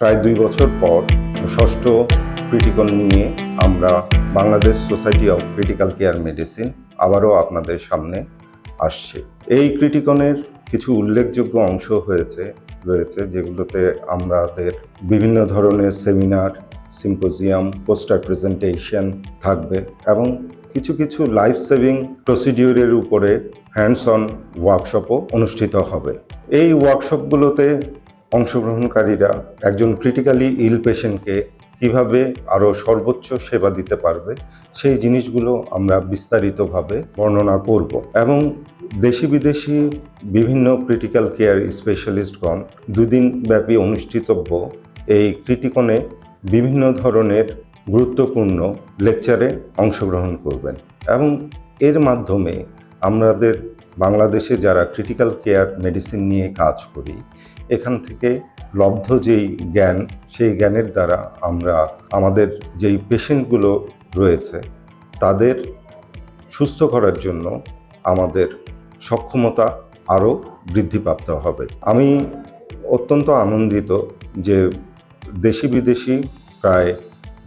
প্রায় ২ বছর পর ষষ্ঠ ক্রিটিকন নিয়ে আমরা Bangladesh society of critical care medicine আবারও আপনাদের সামনে আসছে। এই ক্রিটিকনের কিছু উল্লেখযোগ্য অংশ রয়েছে যেগুলোতে আমাদের বিভিন্ন ধরনের সেমিনার, সিম্পোজিয়াম, পোস্টার প্রেজেন্টেশন থাকবে এবং কিছু লাইফ সেভিং প্রসিডিউরের উপরে হ্যান্ডস অন ওয়ার্কশপও অনুষ্ঠিত হবে। এই ওয়ার্কশপগুলোতে অংশগ্রহণকারীরা একজন ক্রিটিক্যালি ইল পেশেন্টকে কিভাবে আরও সর্বোচ্চ সেবা দিতে পারবে সেই জিনিসগুলো আমরা বিস্তারিতভাবে বর্ণনা করব এবং দেশি বিদেশি বিভিন্ন ক্রিটিক্যাল কেয়ার স্পেশালিস্টগণ 2 দিন ব্যাপী অনুষ্ঠিতব্য এই ক্রিটিকনে বিভিন্ন ধরনের গুরুত্বপূর্ণ লেকচারে অংশগ্রহণ করবেন এবং এর মাধ্যমে আমাদের বাংলাদেশে যারা ক্রিটিক্যাল কেয়ার মেডিসিন নিয়ে কাজ করি এখান থেকে লব্ধ যেই জ্ঞান সেই জ্ঞানের দ্বারা আমরা আমাদের যেই পেশেন্টগুলো রয়েছে তাদের সুস্থ করার জন্য আমাদের সক্ষমতা আরও বৃদ্ধিপ্রাপ্ত হবে। আমি অত্যন্ত আনন্দিত যে দেশি বিদেশি প্রায়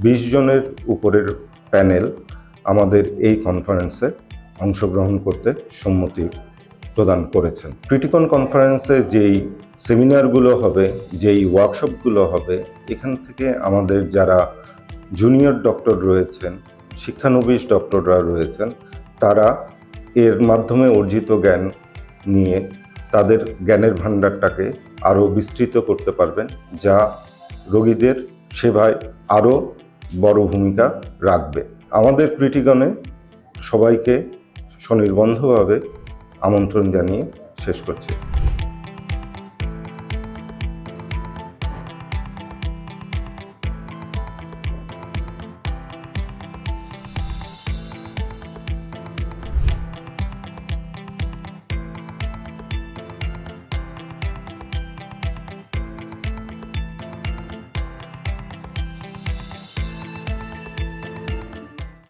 20 জনের উপরের প্যানেল আমাদের এই কনফারেন্সে অংশগ্রহণ করতে সম্মতি প্রদান করেছেন। ক্রিটিকন কনফারেন্সে যেই সেমিনারগুলো হবে, যেই ওয়ার্কশপগুলো হবে, এখান থেকে আমাদের যারা জুনিয়র ডক্টর রয়েছেন, শিক্ষানবিশ ডক্টররা রয়েছেন, তারা এর মাধ্যমে অর্জিত জ্ঞান নিয়ে তাদের জ্ঞানের ভাণ্ডারটাকে আরও বিস্তৃত করতে পারবেন, যা রোগীদের সেবায় আরও বড় ভূমিকা রাখবে। আমাদের ক্রিটিকনে সবাইকে স্বনির্বন্ধভাবে আমন্ত্রণ জানিয়ে শেষ করছি।